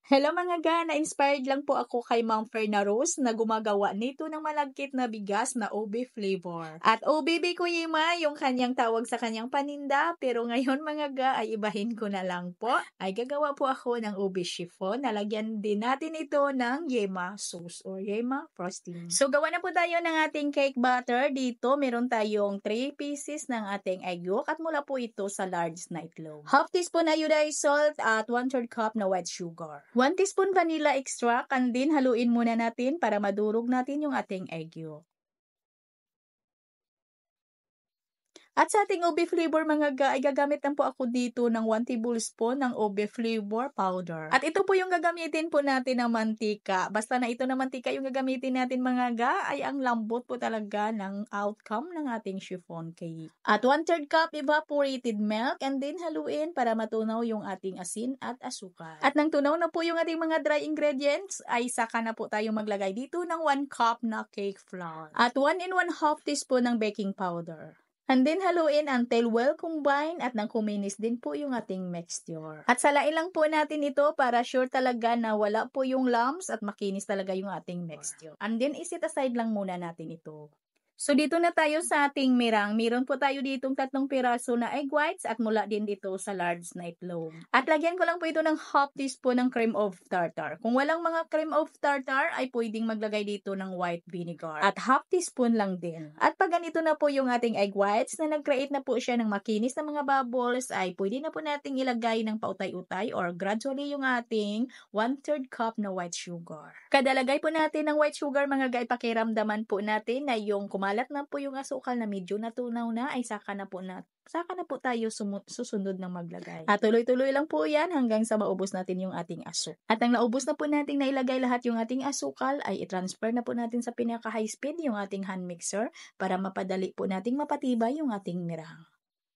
Hello mga ga, na-inspired lang po ako kay Ma'am Ferna Rose na gumagawa nito ng malagkit na bigas na ube flavor. At OBB Kuyima, yung kanyang tawag sa kanyang paninda, pero ngayon mga ga ay ibahin ko na lang po. Ay gagawa po ako ng ube chiffon. Nalagyan din natin ito ng yema sauce or yema frosting. So gawa na po tayo ng ating cake batter. Dito meron tayong 3 pieces ng ating egg yolk at mula po ito sa large na itlog. Half teaspoon iodized salt at 1/3 cup na white sugar. 1 teaspoon vanilla extract and din haluin muna natin para madurog natin yung ating egg yolk. At sa ating ube flavor mga ga, ay gagamit lang po ako dito ng 1 tablespoon ng ube flavor powder. At ito po yung gagamitin po natin ng mantika. Basta na ito na mantika yung gagamitin natin mga ga, ay ang lambot po talaga ng outcome ng ating chiffon cake. At 1/3 cup evaporated milk and then haluin para matunaw yung ating asin at asukal. At nang tunaw na po yung ating mga dry ingredients, ay saka na po tayo maglagay dito ng 1 cup na cake flour. At 1 and 1/2 teaspoon ng baking powder. And then haluin until well combined at nang kuminis din po yung ating mixture. At salain lang po natin ito para sure talaga na wala po yung lumps at makinis talaga yung ating mixture. And then iset aside lang muna natin ito. So dito na tayo sa ating mirang. Meron po tayo ditong 3 piraso na egg whites at mula din dito sa large na itlog. At lagyan ko lang po ito ng half teaspoon ng cream of tartar. Kung walang mga cream of tartar ay pwedeng maglagay dito ng white vinegar. At half teaspoon lang din. At pag ganito na po yung ating egg whites na nag-create na po siya ng makinis na mga bubbles ay pwede na po nating ilagay ng pautay-utay or gradually yung ating 1/3 cup na white sugar. Kadalagay po natin ng white sugar mga ga, pakiramdaman po natin na yung kumalat na po yung asukal na medyo natunaw na ay saka na po tayo susunod ng maglagay. At tuloy-tuloy lang po yan hanggang sa maubos natin yung ating asukal. At nang naubos na po natin na ilagay lahat yung ating asukal ay i-transfer na po natin sa pinaka high speed yung ating hand mixer para mapadali po nating mapatibay yung ating mirang.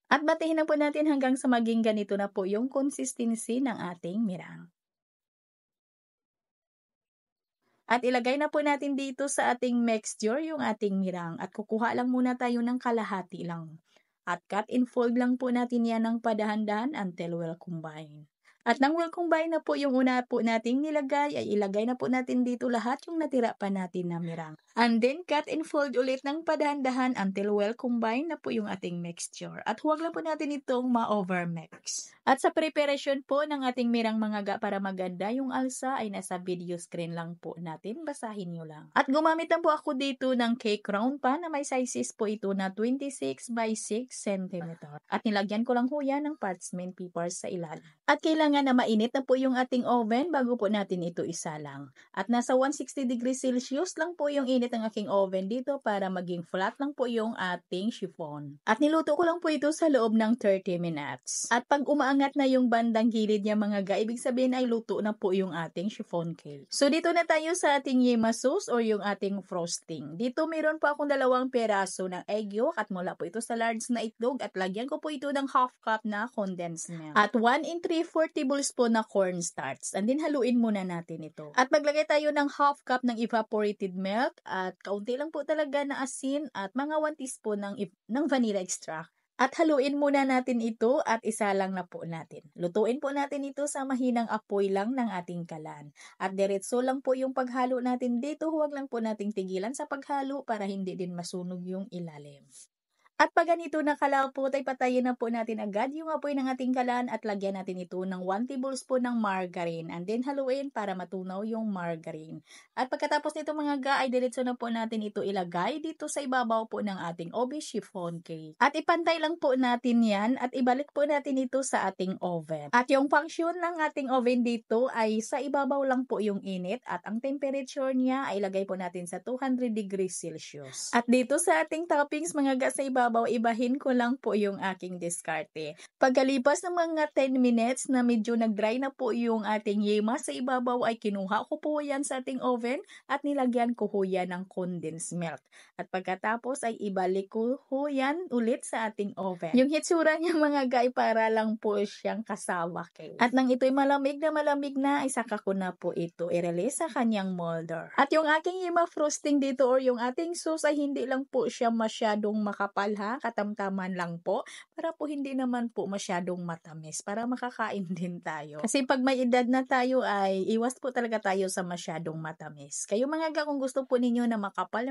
At batihin na po natin hanggang sa maging ganito na po yung consistency ng ating mirang. At ilagay na po natin dito sa ating mixture yung ating mirang at kukuha lang muna tayo ng kalahati lang. At cut and fold lang po natin yan ng padahan-dahan until well combined. At nang well combine na po yung una po nating nilagay, ay ilagay na po natin dito lahat yung natira pa natin na mirang. And then cut and fold ulit ng padahan-dahan until well combine na po yung ating mixture. At huwag lang po natin itong ma-overmix. At sa preparation po ng ating mirang mga ga para maganda yung alsa ay nasa video screen lang po natin. Basahin nyo lang. At gumamit lang po ako dito ng cake round pan na may sizes po ito na 26 by 6 cm. At nilagyan ko lang ho yan ng parchment paper sa ilalim. At kailangan na mainit na po yung ating oven bago po natin ito isalang. At nasa 160 degrees Celsius lang po yung init ng aking oven dito para maging flat lang po yung ating chiffon. At niluto ko lang po ito sa loob ng 30 minutes. At pag umaangat na yung bandang gilid niya mga ga, ibig sabihin ay luto na po yung ating chiffon cake. So dito na tayo sa ating yema sauce or yung ating frosting. Dito meron po akong 2 peraso ng egg yolk at mula po ito sa large na itlog at lagyan ko po ito ng half cup na condensed milk. At 1 3/4 tablespoon na cornstarch. And then haluin muna natin ito. At maglagay tayo ng half cup ng evaporated milk at kaunti lang po talaga na asin at mga 1 teaspoon ng vanilla extract. At haluin muna natin ito at isalang na po natin. Lutuin po natin ito sa mahinang apoy lang ng ating kalan. At diretso lang po yung paghalo natin dito. Huwag lang po nating tigilan sa paghalo para hindi din masunog yung ilalim. At pag ganito nakalapot ay patayin na po natin agad yung apoy ng ating kalan at lagyan natin ito ng 1 tablespoon ng margarine and then haluin para matunaw yung margarine. At pagkatapos nito mga ga ay diretso na po natin ito ilagay dito sa ibabaw po ng ating ube chiffon cake. At ipantay lang po natin yan at ibalik po natin ito sa ating oven. At yung function ng ating oven dito ay sa ibabaw lang po yung init at ang temperature niya ay ilagay po natin sa 200 degrees Celsius. At dito sa ating toppings mga ga sa ibabaw, ibahin ko lang po yung aking diskarte. Pagkalipas ng mga 10 minutes na medyo nag-dry na po yung ating yema sa ibabaw ay kinuha ko po yan sa ating oven at nilagyan ko ho yan ng condensed milk. At pagkatapos ay ibalik ko ho yan ulit sa ating oven. Yung hitsura niya mga guy para lang po siyang kasawa cake. At nang ito'y malamig na ay saka ko na po ito i-release sa kanyang molder. At yung aking yema frosting dito or yung ating sauce ay hindi lang po siya masyadong makapal makapal ha, katamtaman lang po, para po hindi naman po masyadong matamis, para makakain din tayo. Kasi pag may edad na tayo ay iwas po talaga tayo sa masyadong matamis. Kayo mga ga, kung gusto po ninyo na makapal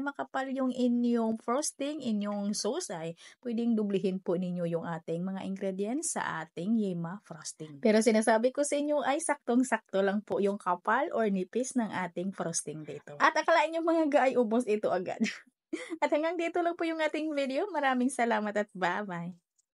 yung inyong frosting, inyong sauce ay pwedeng dublihin po ninyo yung ating mga ingredients sa ating Yema frosting. Pero sinasabi ko sa inyo ay saktong-sakto lang po yung kapal or nipis ng ating frosting dito. At akalain nyo mga ga ay ubos ito agad. At hanggang dito lang po yung ating video. Maraming salamat at bye-bye.